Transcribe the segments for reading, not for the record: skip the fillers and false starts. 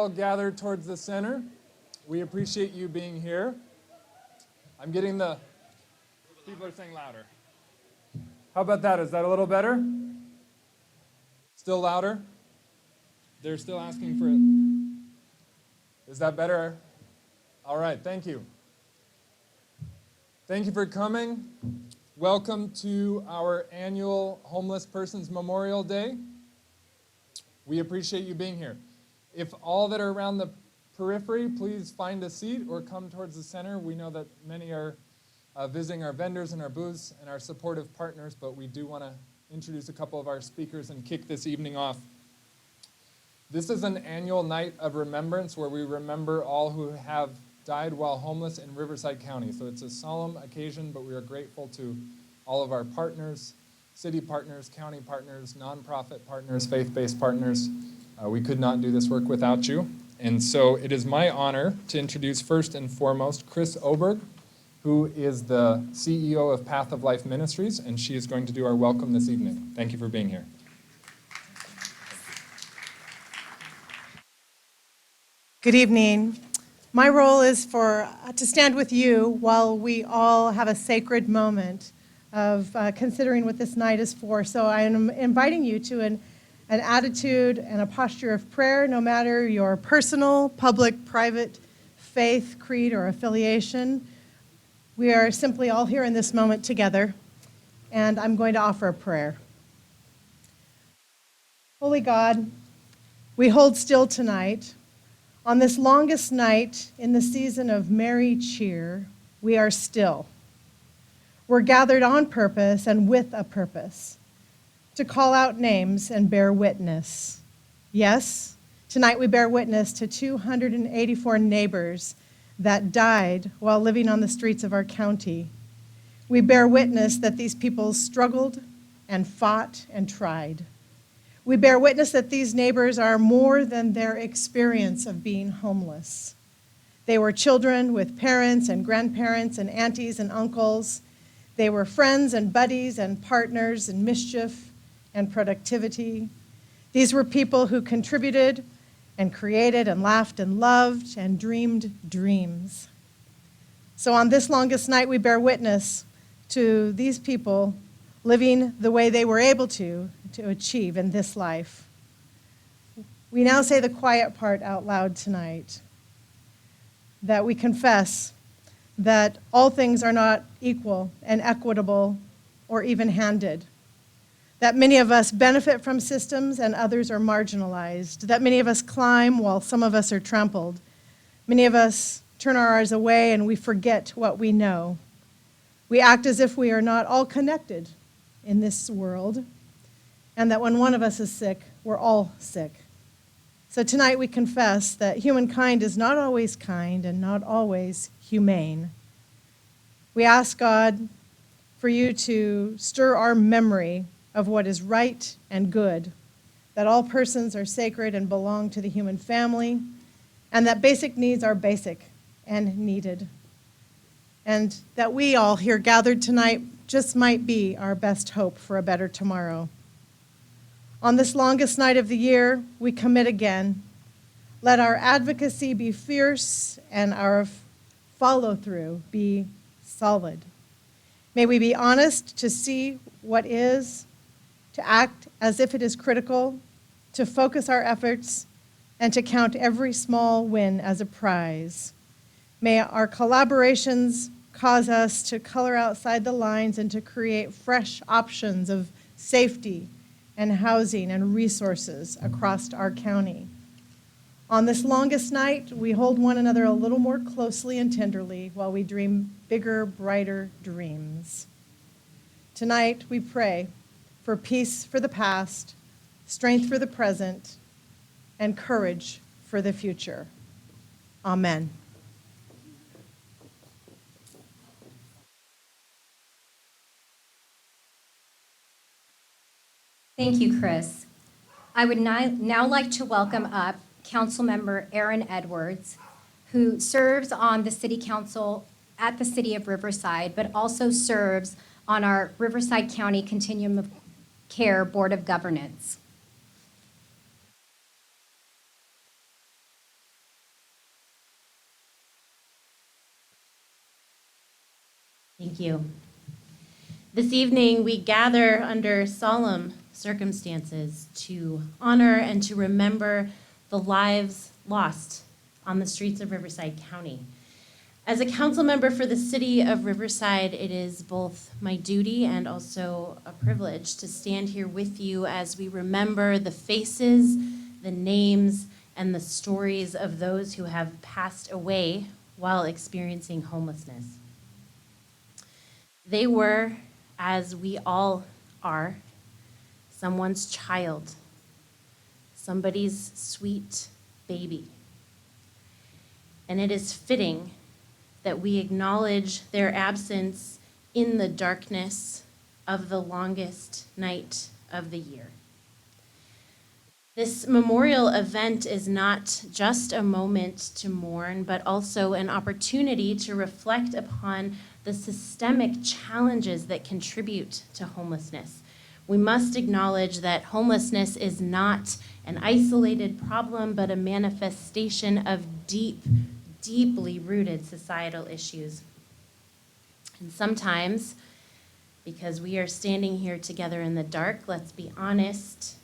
all gathered towards the center. We appreciate you being here. I'm getting the, people are saying louder. How about that? Is that a little better? Still louder? They're still asking for it. Is that better? All right, thank you. Thank you for coming. Welcome to our annual Homeless Persons Memorial Day. We appreciate you being here. If all that are around the periphery, please find a seat or come towards the center. We know that many are visiting our vendors and our booths and our supportive partners, but we do want to introduce a couple of our speakers and kick this evening off. This is an annual night of remembrance where we remember all who have died while homeless in Riverside County. So it's a solemn occasion, but we are grateful to all of our partners, city partners, county partners, nonprofit partners, faith-based partners. We could not do this work without you. And so it is my honor to introduce first and foremost Chris Oberg, who is the CEO of Path of Life Ministries, and she is going to do our welcome this evening. Thank you for being here. Good evening. My role is to stand with you while we all have a sacred moment of considering what this night is for. So I am inviting you to an attitude and a posture of prayer, no matter your personal, public, private faith, creed, or affiliation. We are simply all here in this moment together, and I'm going to offer a prayer. Holy God, we hold still tonight. On this longest night in the season of merry cheer, we are still. We're gathered on purpose and with a purpose, to call out names and bear witness. Yes, tonight we bear witness to 284 neighbors that died while living on the streets of our county. We bear witness that these people struggled and fought and tried. We bear witness that these neighbors are more than their experience of being homeless. They were children with parents and grandparents and aunties and uncles. They were friends and buddies and partners in mischief and productivity. These were people who contributed and created and laughed and loved and dreamed dreams. So on this longest night, we bear witness to these people living the way they were able to achieve in this life. We now say the quiet part out loud tonight, that we confess that all things are not equal and equitable or even-handed, that many of us benefit from systems and others are marginalized, that many of us climb while some of us are trampled. Many of us turn our eyes away and we forget what we know. We act as if we are not all connected in this world, and that when one of us is sick, we're all sick. So tonight we confess that humankind is not always kind and not always humane. We ask God for you to stir our memory of what is right and good, that all persons are sacred and belong to the human family, and that basic needs are basic and needed, and that we all here gathered tonight just might be our best hope for a better tomorrow. On this longest night of the year, we commit again. Let our advocacy be fierce and our follow-through be solid. May we be honest to see what is, to act as if it is critical, to focus our efforts, and to count every small win as a prize. May our collaborations cause us to color outside the lines and to create fresh options of safety and housing and resources across our county. On this longest night, we hold one another a little more closely and tenderly while we dream bigger, brighter dreams. Tonight, we pray for peace for the past, strength for the present, and courage for the future. Amen. Thank you, Chris. I would now like to welcome up Councilmember Aaron Edwards, who serves on the City Council at the City of Riverside, but also serves on our Riverside County Continuum of Care Board of Governance. Thank you. This evening, we gather under solemn circumstances to honor and to remember the lives lost on the streets of Riverside County. As a council member for the city of Riverside, it is both my duty and also a privilege to stand here with you as we remember the faces, the names, and the stories of those who have passed away while experiencing homelessness. They were, as we all are, someone's child, somebody's sweet baby. And it is fitting that we acknowledge their absence in the darkness of the longest night of the year. This memorial event is not just a moment to mourn, but also an opportunity to reflect upon the systemic challenges that contribute to homelessness. We must acknowledge that homelessness is not an isolated problem, but a manifestation of deeply rooted societal issues. And sometimes, because we are standing here together in the dark, let's be honest,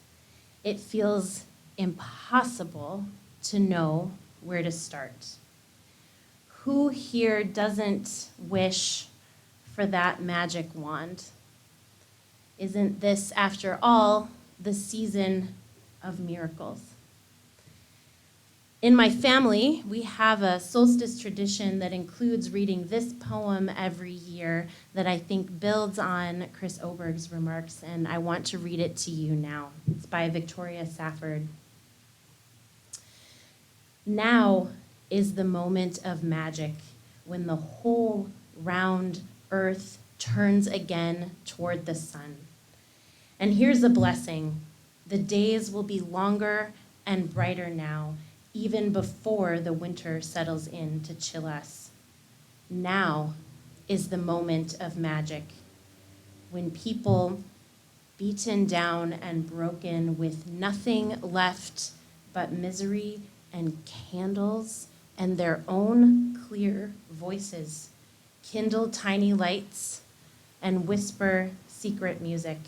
it feels impossible to know where to start. Who here doesn't wish for that magic wand? Isn't this, after all, the season of miracles? In my family, we have a solstice tradition that includes reading this poem every year that I think builds on Chris Oberg's remarks, and I want to read it to you now. It's by Victoria Safford. Now is the moment of magic when the whole round earth turns again toward the sun. And here's a blessing. The days will be longer and brighter now, even before the winter settles in to chill us. Now is the moment of magic, when people, beaten down and broken with nothing left but misery and candles and their own clear voices, kindle tiny lights and whisper secret music.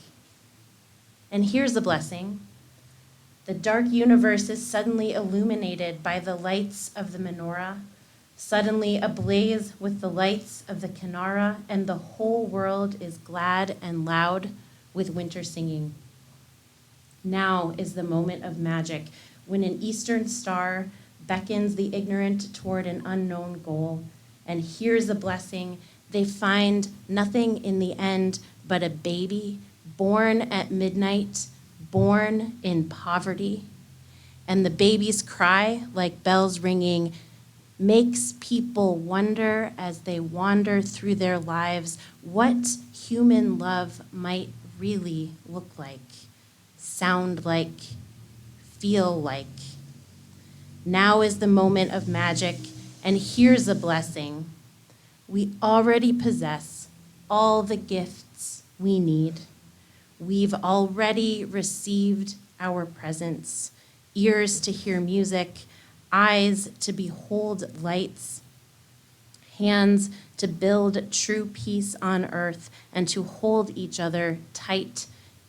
And here's a blessing. The dark universe is suddenly illuminated by the lights of the menorah, suddenly ablaze with the lights of the kinara, and the whole world is glad and loud with winter singing. Now is the moment of magic, when an eastern star beckons the ignorant toward an unknown goal. And here's a blessing. They find nothing in the end but a baby born at midnight, born in poverty, and the baby's cry, like bells ringing, makes people wonder as they wander through their lives what human love might really look like, sound like, feel like. Now is the moment of magic, and here's a blessing. We already possess all the gifts we need. We've already received our presents, ears to hear music, eyes to behold lights, hands to build true peace on earth, and to hold each other tight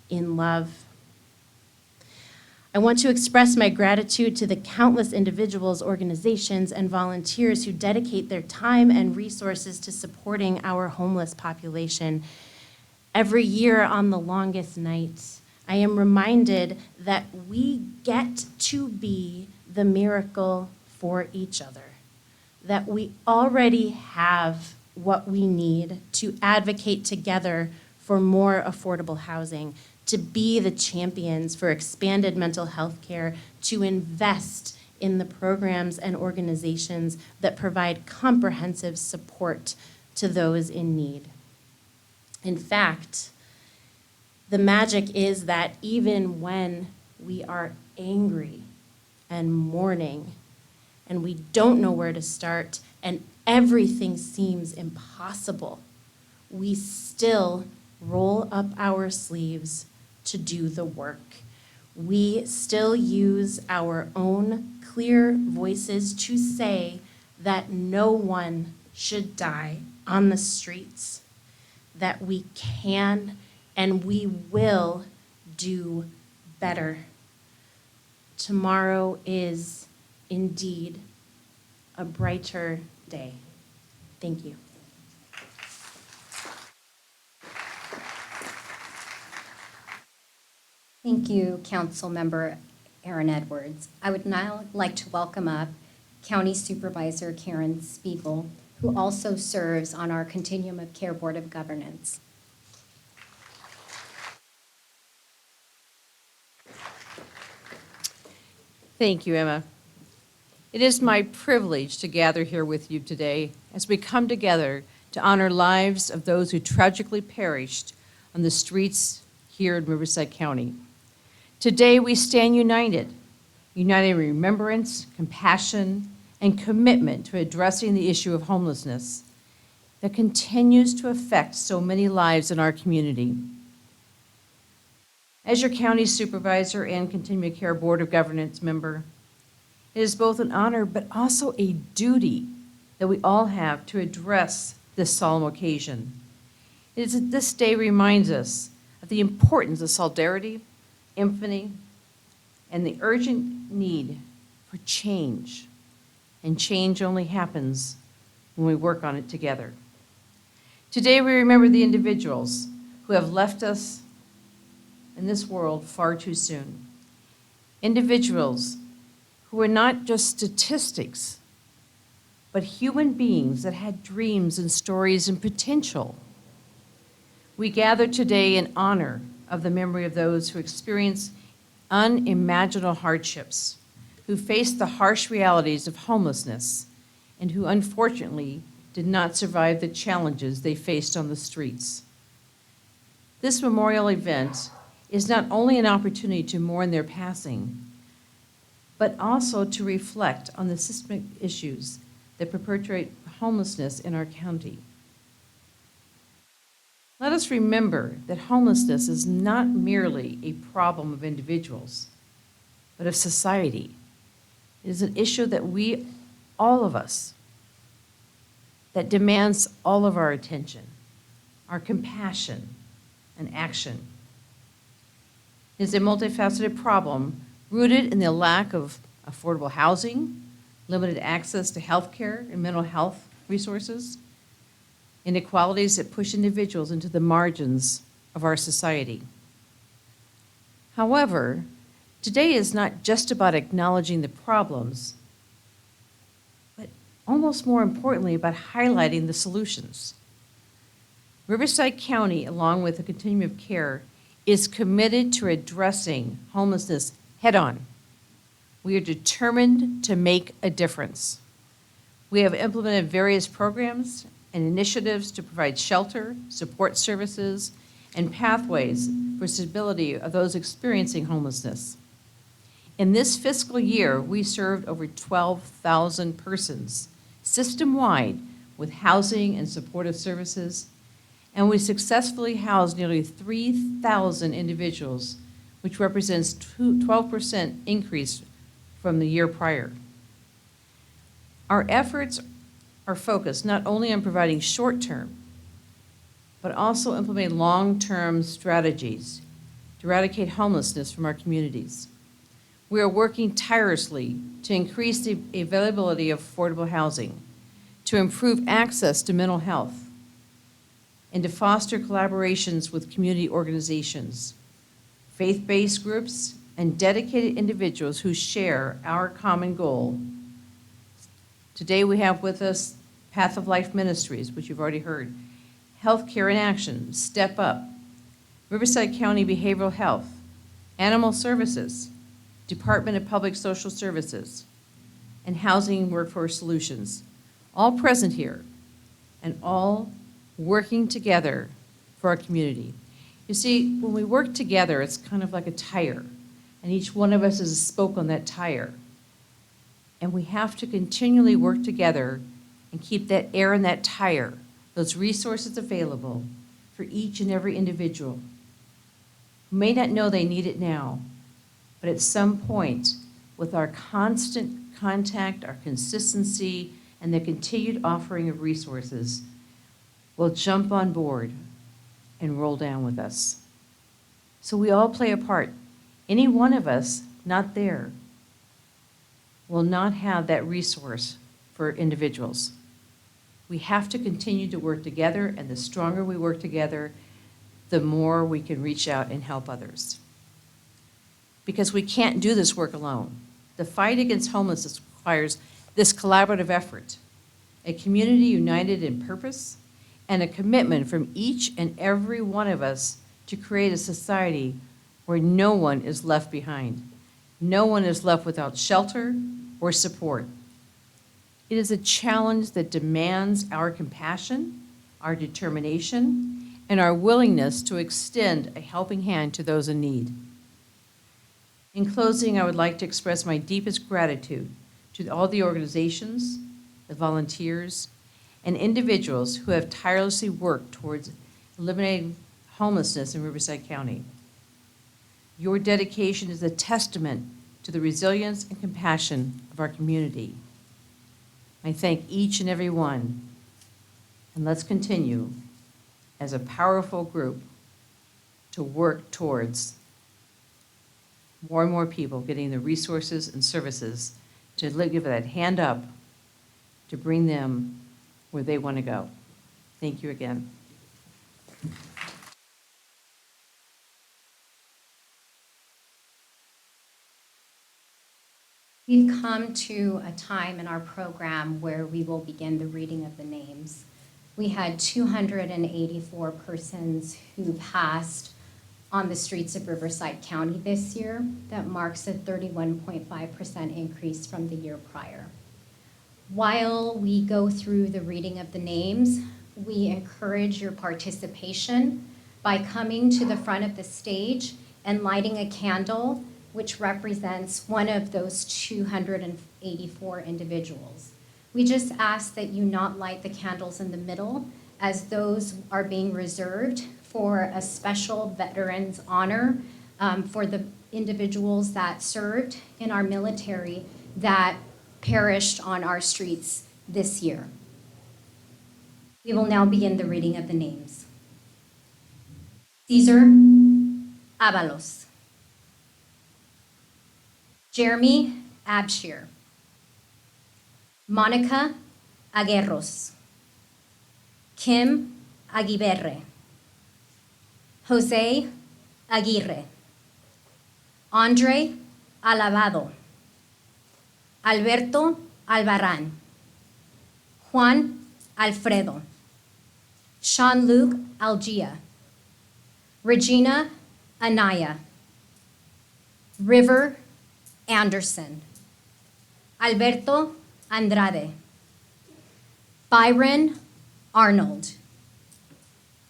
in love. I want to express my gratitude to the countless individuals, organizations, and volunteers who dedicate their time and resources to supporting our homeless population. Every year on the longest night, I am reminded that we get to be the miracle for each other, that we already have what we need to advocate together for more affordable housing, to be the champions for expanded mental health care, to invest in the programs and organizations that provide comprehensive support to those in need. In fact, the magic is that even when we are angry and mourning and we don't know where to start and everything seems impossible, we still roll up our sleeves to do the work. We still use our own clear voices to say that no one should die on the streets, that we can and we will do better. Tomorrow is indeed a brighter day. Thank you. Thank you, Councilmember Aaron Edwards. I would now like to welcome up County Supervisor Karen Spiegel, who also serves on our Continuum of Care Board of Governance. Thank you, Emma. It is my privilege to gather here with you today as we come together to honor lives of those who tragically perished on the streets here in Riverside County. Today, we stand united in remembrance, compassion, and commitment to addressing the issue of homelessness that continues to affect so many lives in our community. As your county supervisor and Continuum of Care Board of Governance member, it is both an honor but also a duty that we all have to address this solemn occasion. It is that this day reminds us of the importance of solidarity, empathy, and the urgent need for change. And change only happens when we work on it together. Today we remember the individuals who have left us in this world far too soon. Individuals who are not just statistics, but human beings that had dreams and stories and potential. We gather today in honor of the memory of those who experienced unimaginable hardships, who faced the harsh realities of homelessness, and who unfortunately did not survive the challenges they faced on the streets. This memorial event is not only an opportunity to mourn their passing, but also to reflect on the systemic issues that perpetuate homelessness in our county. Let us remember that homelessness is not merely a problem of individuals, but of society. It is an issue that all of us, that demands all of our attention, our compassion, and action. It is a multifaceted problem rooted in the lack of affordable housing, limited access to health care and mental health resources, inequalities that push individuals into the margins of our society. However, today is not just about acknowledging the problems, but almost more importantly about highlighting the solutions. Riverside County, along with the Continuum of Care, is committed to addressing homelessness head-on. We are determined to make a difference. We have implemented various programs and initiatives to provide shelter, support services, and pathways for stability of those experiencing homelessness. In this fiscal year, we served over 12,000 persons system-wide with housing and supportive services, and we successfully housed nearly 3,000 individuals, which represents 12% increase from the year prior. Our efforts are focused not only on providing short-term, but also implementing long-term strategies to eradicate homelessness from our communities. We are working tirelessly to increase the availability of affordable housing, to improve access to mental health, and to foster collaborations with community organizations, faith-based groups, and dedicated individuals who share our common goal. Today we have with us Path of Life Ministries, which you've already heard, Healthcare in Action, Step Up, Riverside County Behavioral Health, Animal Services, Department of Public Social Services, and Housing Workforce Solutions, all present here and all working together for our community. You see, when we work together, it's kind of like a tire, and each one of us is a spoke on that tire. And we have to continually work together and keep that air in that tire, those resources available for each and every individual who may not know they need it now, but at some point, with our constant contact, our consistency, and the continued offering of resources, will jump on board and roll down with us. So we all play a part. Any one of us not there will not have that resource for individuals. We have to continue to work together, and the stronger we work together, the more we can reach out and help others. Because we can't do this work alone. The fight against homelessness requires this collaborative effort, a community united in purpose, and a commitment from each and every one of us to create a society where no one is left behind. No one is left without shelter or support. It is a challenge that demands our compassion, our determination, and our willingness to extend a helping hand to those in need. In closing, I would like to express my deepest gratitude to all the organizations, the volunteers, and individuals who have tirelessly worked towards eliminating homelessness in Riverside County. Your dedication is a testament to the resilience and compassion of our community. I thank each and every one, and let's continue as a powerful group to work towards more and more people getting the resources and services to give that hand up to bring them where they want to go. Thank you again. We've come to a time in our program where we will begin the reading of the names. We had 284 persons who passed on the streets of Riverside County this year. That marks a 31.5% increase from the year prior. While we go through the reading of the names, we encourage your participation by coming to the front of the stage and lighting a candle, which represents one of those 284 individuals. We just ask that you not light the candles in the middle, as those are being reserved for a special veterans honor for the individuals that served in our military that perished on our streets this year. We will now begin the reading of the names. Cesar Avalos. Jeremy Abshir. Monica Aguerros. Kim Aguiberre. Jose Aguirre. Andre Alabado. Alberto Albarrán. Juan Alfredo. Sean-Luc Algia. Regina Anaya. River Anderson. Alberto Andrade. Byron Arnold.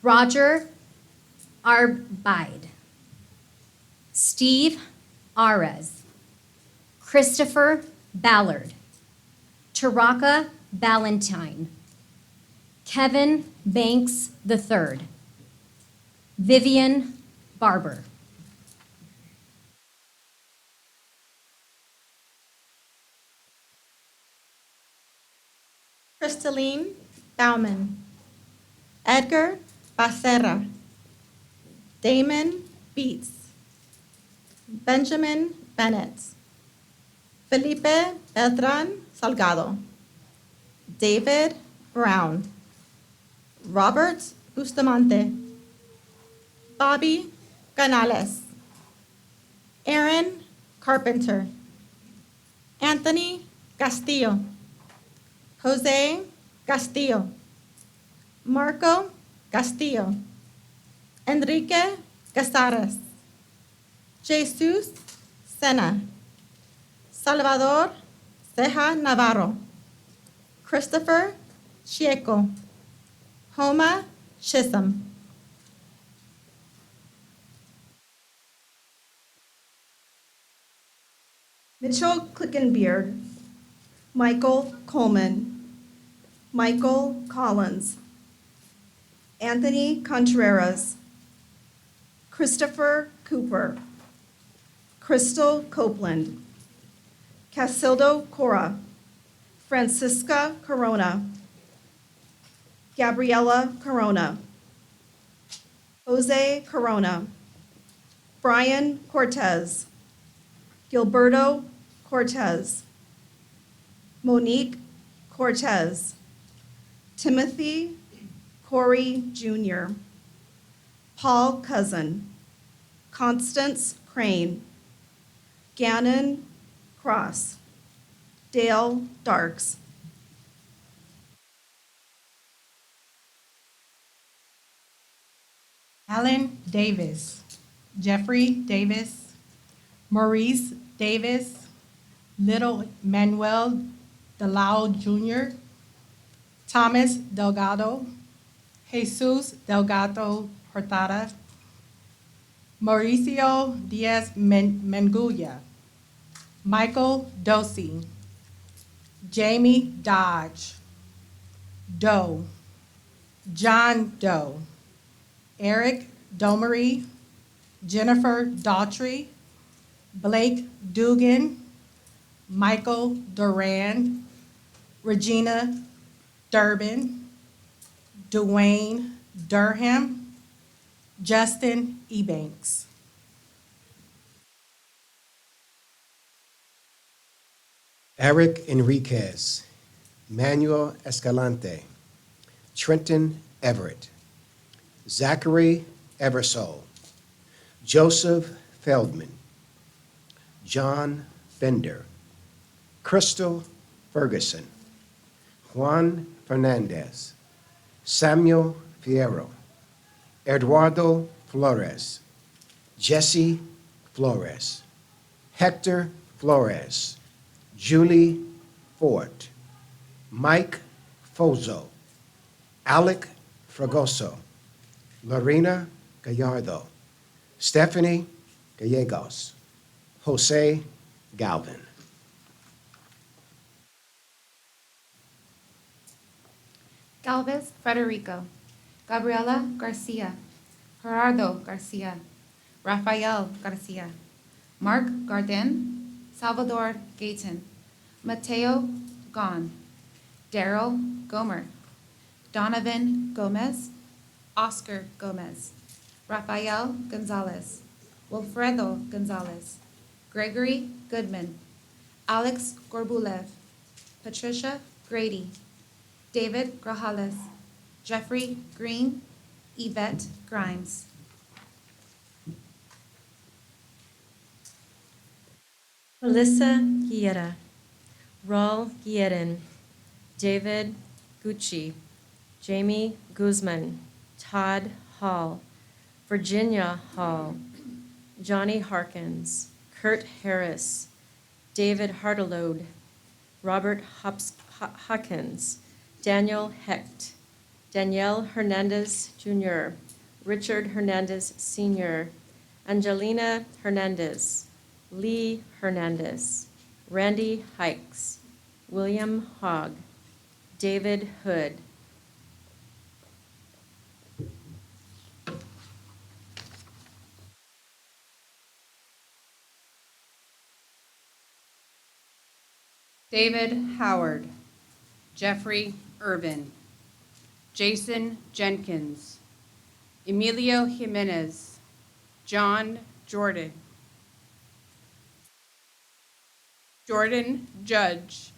Roger Arbide. Steve Arez. Christopher Ballard. Taraka Ballantyne. Kevin Banks III. Vivian Barber. Crystalline Bauman. Edgar Becerra. Damon Beats. Benjamin Bennett. Felipe Beltran Salgado. David Brown. Robert Bustamante. Bobby Canales. Aaron Carpenter. Anthony Castillo. Jose Castillo. Marco Castillo. Enrique Casares. Jesus Sena. Salvador Ceja Navarro. Christopher Chieco. Homa Chisholm. Mitchell Clickenbeard. Michael Coleman. Michael Collins. Anthony Contreras. Christopher Cooper. Crystal Copeland. Casildo Cora. Francisca Corona. Gabriela Corona. Jose Corona, Brian Cortez, Gilberto Cortez, Monique Cortez, Timothy Corey Jr., Paul Cousin, Constance Crane, Gannon Cross, Dale Darks. Alan Davis, Jeffrey Davis, Maurice Davis, Little Manuel Delau Jr., Thomas Delgado, Jesus Delgado Hurtado, Mauricio Diaz Menguya, Michael Dosey, Jamie Dodge, Doe, John Doe, Eric Domery, Jennifer Daughtry, Blake Dugan, Michael Durand, Regina Durbin, Dwayne Durham, Justin Ebanks. Eric Enriquez, Manuel Escalante, Trenton Everett, Zachary Eversole, Joseph Feldman, John Bender, Crystal Ferguson, Juan Fernandez, Samuel Fierro, Eduardo Flores, Jesse Flores, Hector Flores, Julie Fort, Mike Fozo, Alec Fragoso, Lorena Gallardo, Stephanie Gallegos, Jose Galvin. Galvez Federico, Gabriela Garcia, Gerardo Garcia, Rafael Garcia, Mark Garden, Salvador Gayton, Mateo Gon, Daryl Gomer, Donovan Gomez, Oscar Gomez, Rafael Gonzalez, Wilfredo Gonzalez, Gregory Goodman, Alex Gorbulev, Patricia Grady, David Grajales, Jeffrey Green, Yvette Grimes. Melissa Guerra, Raul Guerin, David Gucci, Jamie Guzman, Todd Hall, Virginia Hall, Johnny Harkins, Kurt Harris, David Hartelode, Robert Hawkins, Daniel Hecht, Danielle Hernandez Jr., Richard Hernandez Sr., Angelina Hernandez, Lee Hernandez, Randy Hikes, William Hogg, David Hood. David Howard, Jeffrey Irvin, Jason Jenkins, Emilio Jimenez, John Jordan, Jordan Judge,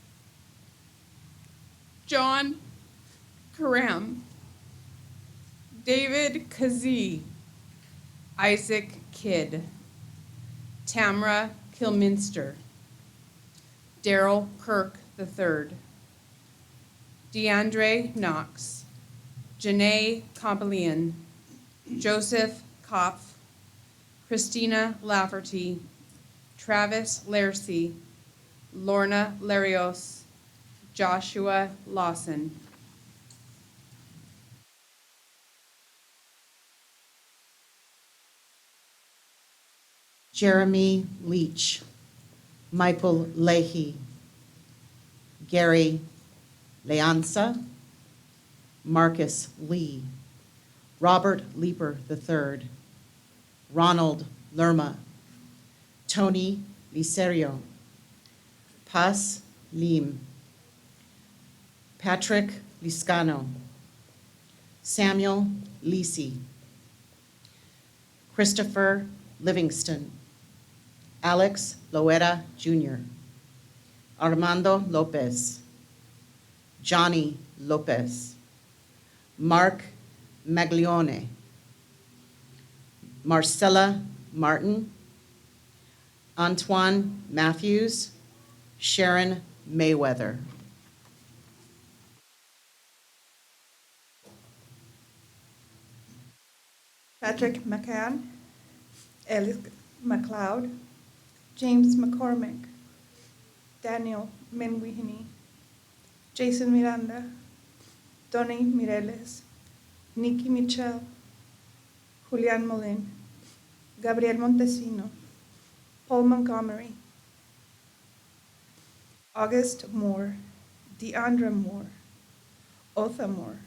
John Karam, David Kazee, Isaac Kidd, Tamra Kilminster, Daryl Kirk III, DeAndre Knox, Janae Kompelian, Joseph Kopf, Christina Lafferty, Travis Larsey, Lorna Larios, Joshua Lawson. Jeremy Leach, Michael Leahy, Gary Leanza, Marcus Lee, Robert Leeper III, Ronald Lerma, Tony Liserio, Paz Lim, Patrick Liscano, Samuel Lisi, Christopher Livingston, Alex Loera Jr., Armando Lopez, Johnny Lopez, Mark Maglione, Marcella Martin, Antoine Matthews, Sharon Mayweather. Patrick McCann, Ellis McLeod, James McCormick, Daniel Menwihini, Jason Miranda, Donny Mireles, Nikki Michel, Julian Molin, Gabriel Montesino, Paul Montgomery, August Moore, Deandra Moore, Otha Moore,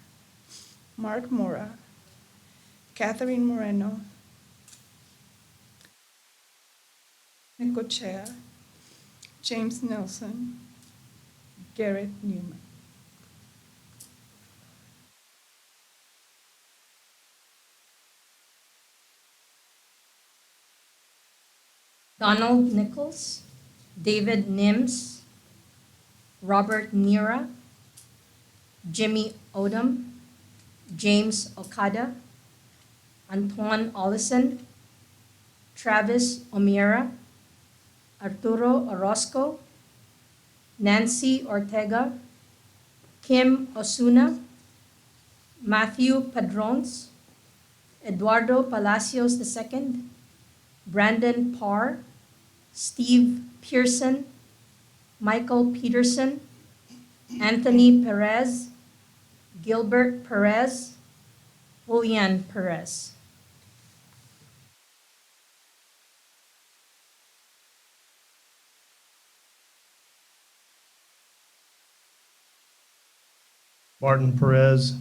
Mark Mora, Catherine Moreno, Nicochea, James Nelson, Garrett Newman. Donald Nichols, David Nims, Robert Nira, Jimmy Odom, James Okada, Antoine Olison, Travis O'Meara, Arturo Orozco, Nancy Ortega, Kim Osuna, Matthew Padrones, Eduardo Palacios II, Brandon Parr, Steve Pearson, Michael Peterson, Anthony Perez, Gilbert Perez, Julian Perez. Martin Perez,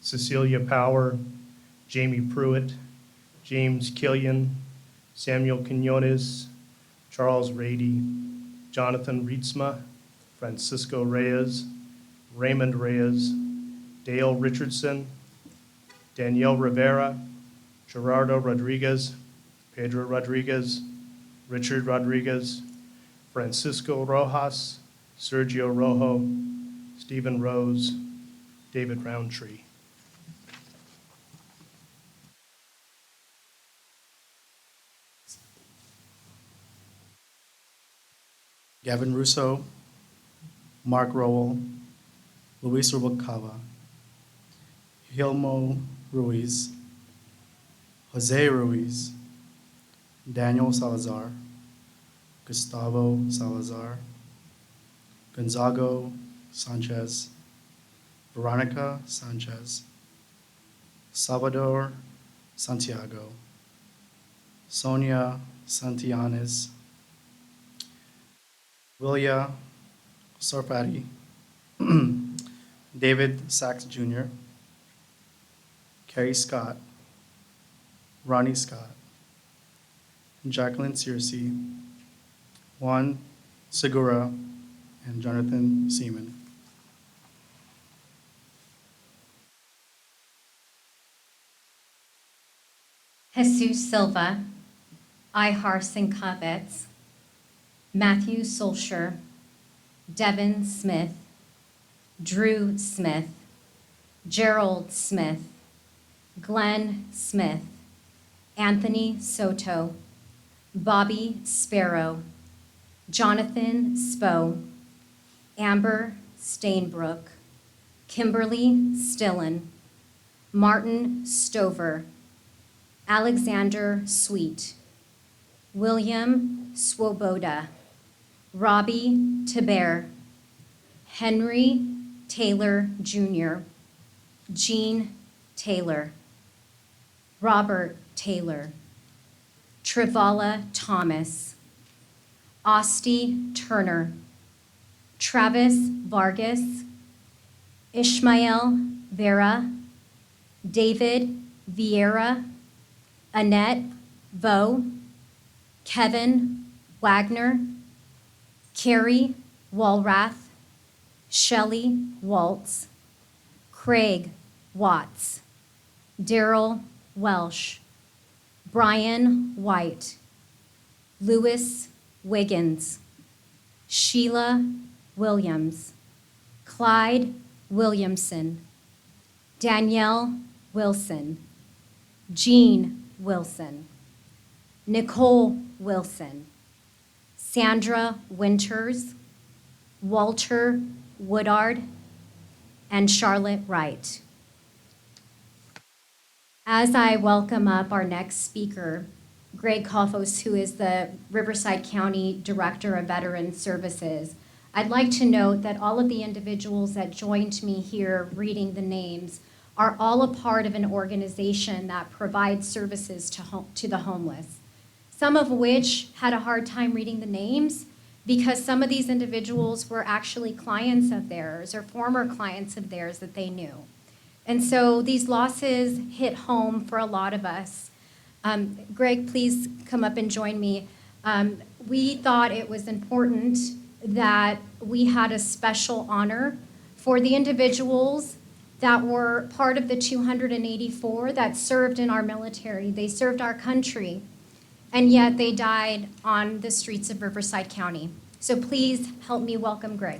Cecilia Power, Jamie Pruitt, James Killian, Samuel Quinones, Charles Rady, Jonathan Rietzma, Francisco Reyes, Raymond Reyes, Dale Richardson, Danielle Rivera, Gerardo Rodriguez, Pedro Rodriguez, Richard Rodriguez, Francisco Rojas, Sergio Rojo, Stephen Rose, David Roundtree. Gavin Russo, Mark Rowell, Luis Rubalcaba, Hilmo Ruiz, Jose Ruiz, Daniel Salazar, Gustavo Salazar, Gonzago Sanchez, Veronica Sanchez, Salvador Santiago, Sonia Santillanes, Willia Sarfati, David Sachs Jr., Carrie Scott, Ronnie Scott, Jacqueline Searcy, Juan Segura, and Jonathan Seaman. Jesus Silva, Ihar Sinkavets, Matthew Solsher, Devin Smith, Drew Smith, Gerald Smith, Glenn Smith, Anthony Soto, Bobby Sparrow, Jonathan Spo, Amber Stainbrook, Kimberly Stillen, Martin Stover, Alexander Sweet, William Swoboda, Robbie Tiber, Henry Taylor Jr., Jean Taylor, Robert Taylor, Travala Thomas, Osti Turner, Travis Vargas, Ishmael Vera, David Vieira, Annette Vo, Kevin Wagner, Carrie Walrath, Shelley Waltz, Craig Watts, Daryl Welsh, Brian White, Lewis Wiggins, Sheila Williams, Clyde Williamson, Danielle Wilson, Jean Wilson, Nicole Wilson, Sandra Winters, Walter Woodard, and Charlotte Wright. As I welcome up our next speaker, Greg Koffos, who is the Riverside County Director of Veteran Services, I'd like to note that all of the individuals that joined me here reading the names are all a part of an organization that provides services to the homeless, some of which had a hard time reading the names because some of these individuals were actually clients of theirs or former clients of theirs that they knew. And so these losses hit home for a lot of us. Greg, please come up and join me. We thought it was important that we had a special honor for the individuals that were part of the 284 that served in our military. They served our country, and yet they died on the streets of Riverside County. So please help me welcome Greg.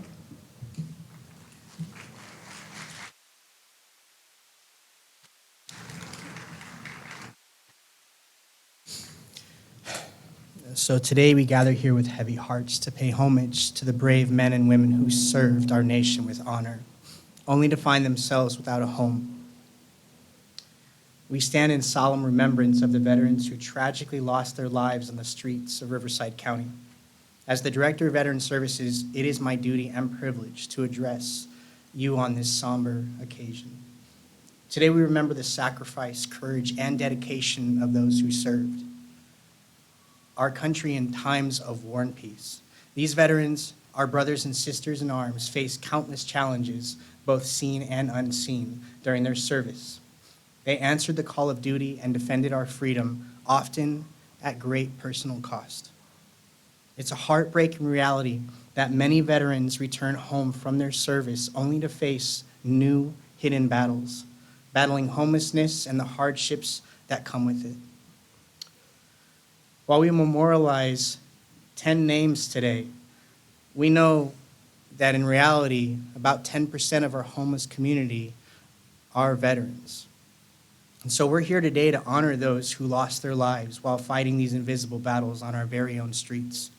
So today we gather here with heavy hearts to pay homage to the brave men and women who served our nation with honor, only to find themselves without a home. We stand in solemn remembrance of the veterans who tragically lost their lives on the streets of Riverside County. As the Director of Veteran Services, it is my duty and privilege to address you on this somber occasion. Today we remember the sacrifice, courage, and dedication of those who served our country in times of war and peace. These veterans, our brothers and sisters in arms, faced countless challenges, both seen and unseen, during their service. They answered the call of duty and defended our freedom, often at great personal cost. It's a heartbreaking reality that many veterans return home from their service only to face new hidden battles, battling homelessness and the hardships that come with it. While we memorialize 10 names today, we know that in reality, about 10% of our homeless community are veterans. And so we're here today to honor those who lost their lives while fighting these invisible battles on our very own streets.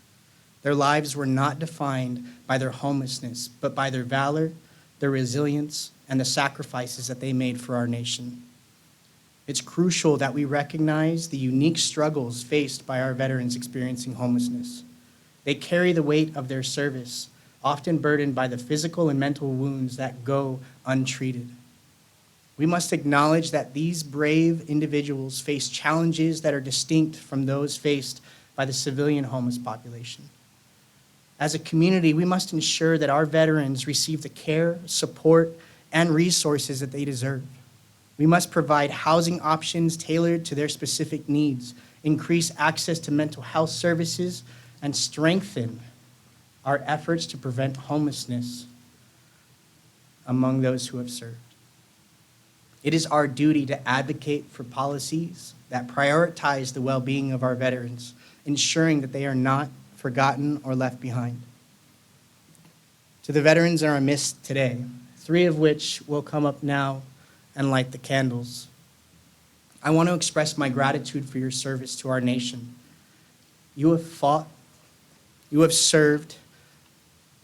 Their lives were not defined by their homelessness, but by their valor, their resilience, and the sacrifices that they made for our nation. It's crucial that we recognize the unique struggles faced by our veterans experiencing homelessness. They carry the weight of their service, often burdened by the physical and mental wounds that go untreated. We must acknowledge that these brave individuals face challenges that are distinct from those faced by the civilian homeless population. As a community, we must ensure that our veterans receive the care, support, and resources that they deserve. We must provide housing options tailored to their specific needs, increase access to mental health services, and strengthen our efforts to prevent homelessness among those who have served. It is our duty to advocate for policies that prioritize the well-being of our veterans, ensuring that they are not forgotten or left behind. To the veterans in our midst today, 3 of which will come up now and light the candles, I want to express my gratitude for your service to our nation. You have fought, you have served,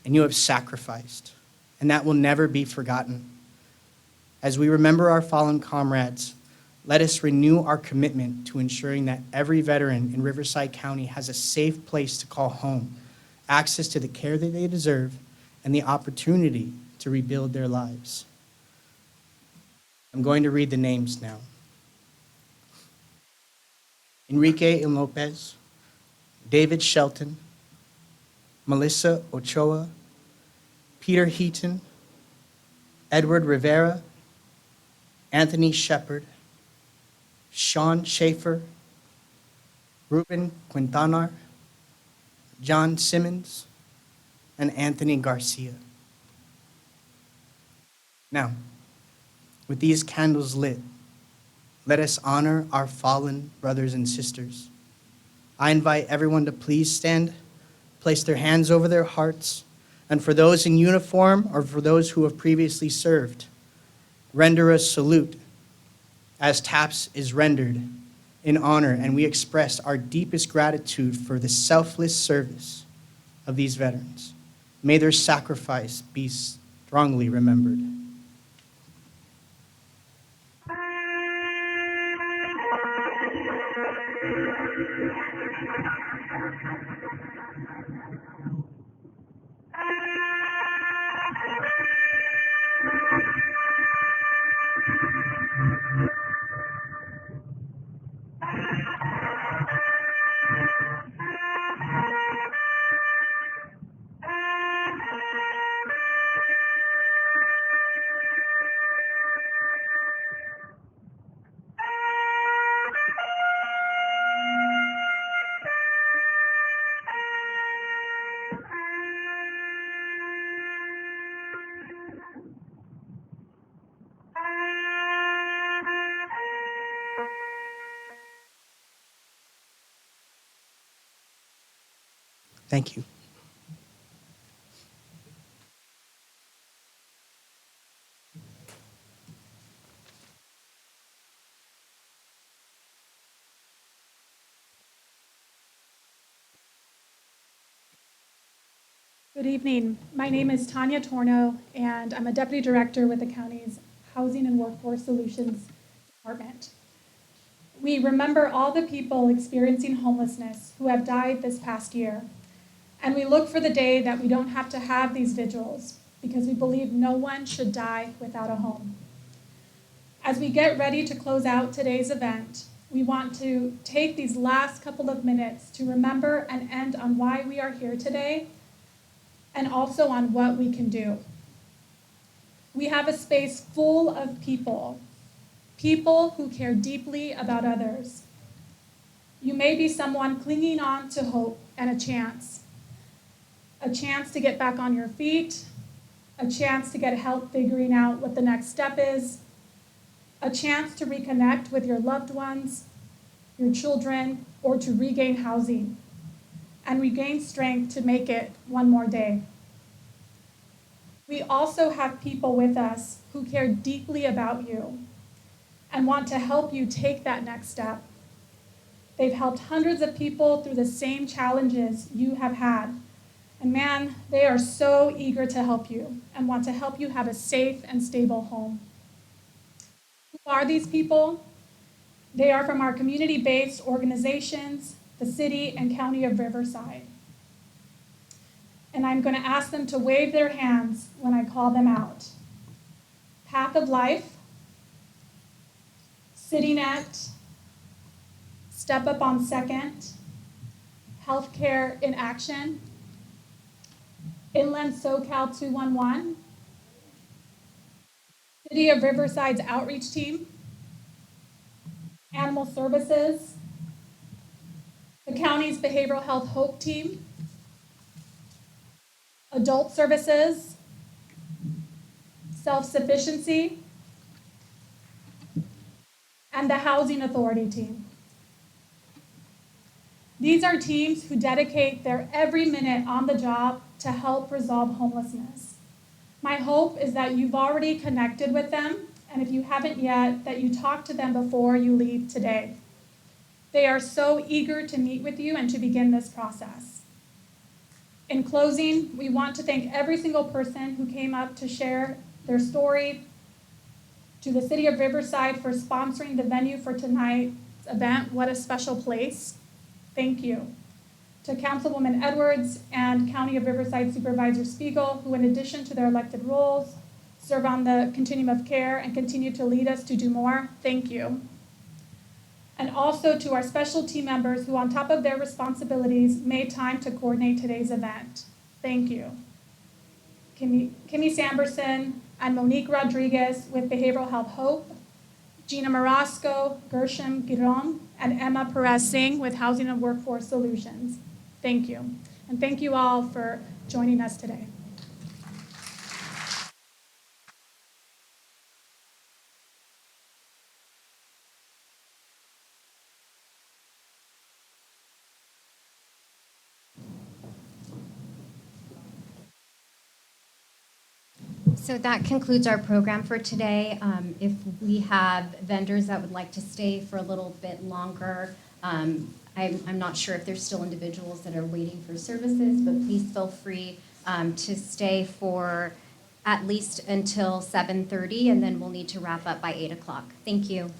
and you have sacrificed, and that will never be forgotten. As we remember our fallen comrades, let us renew our commitment to ensuring that every veteran in Riverside County has a safe place to call home, access to the care that they deserve, and the opportunity to rebuild their lives. I'm going to read the names now. Enrique M. Lopez, David Shelton, Melissa Ochoa, Peter Heaton, Edward Rivera, Anthony Shepard, Sean Schaefer, Ruben Quintanar, John Simmons, and Anthony Garcia. Now, with these candles lit, let us honor our fallen brothers and sisters. I invite everyone to please stand, place their hands over their hearts, and for those in uniform or for those who have previously served, render a salute as TAPS is rendered in honor, and we express our deepest gratitude for the selfless service of these veterans. May their sacrifice be strongly remembered. Thank you. Good evening. My name is Tanya Torno, and I'm a Deputy Director with the county's Housing and Workforce Solutions Department. We remember all the people experiencing homelessness who have died this past year, and we look for the day that we don't have to have these vigils because we believe no one should die without a home. As we get ready to close out today's event, we want to take these last couple of minutes to remember and end on why we are here today and also on what we can do. We have a space full of people who care deeply about others. You may be someone clinging on to hope and a chance to get back on your feet, a chance to get help figuring out what the next step is, a chance to reconnect with your loved ones, your children, or to regain housing and regain strength to make it one more day. We also have people with us who care deeply about you and want to help you take that next step. They've helped hundreds of people through the same challenges you have had. And man, they are so eager to help you and want to help you have a safe and stable home. Who are these people? They are from our community-based organizations, the City and County of Riverside. And I'm going to ask them to wave their hands when I call them out. Path of Life, CityNet, Step Up on Second, Healthcare in Action, Inland SoCal 211, City of Riverside's Outreach Team, Animal Services, the county's Behavioral Health Hope Team, Adult Services, Self-Sufficiency, and the Housing Authority Team. These are teams who dedicate their every minute on the job to help resolve homelessness. My hope is that you've already connected with them, and if you haven't yet, that you talk to them before you leave today. They are so eager to meet with you and to begin this process. In closing, we want to thank every single person who came up to share their story, to the City of Riverside for sponsoring the venue for tonight's event. What a special place. Thank you. To Councilwoman Edwards and County of Riverside Supervisor Spiegel, who in addition to their elected roles, serve on the continuum of care and continue to lead us to do more, thank you. And also to our special team members who, on top of their responsibilities, made time to coordinate today's event. Thank you. Kimmy Samberson and Monique Rodriguez with Behavioral Health Hope, Gina Marasco, Gershom Giron, and Emma Perez Singh with Housing and Workforce Solutions. Thank you. And thank you all for joining us today. So that concludes our program for today. If we have vendors that would like to stay for a little bit longer, I'm not sure if there's still individuals that are waiting for services, but please feel free to stay for at least until 7:30, and then we'll need to wrap up by 8 o'clock. Thank you.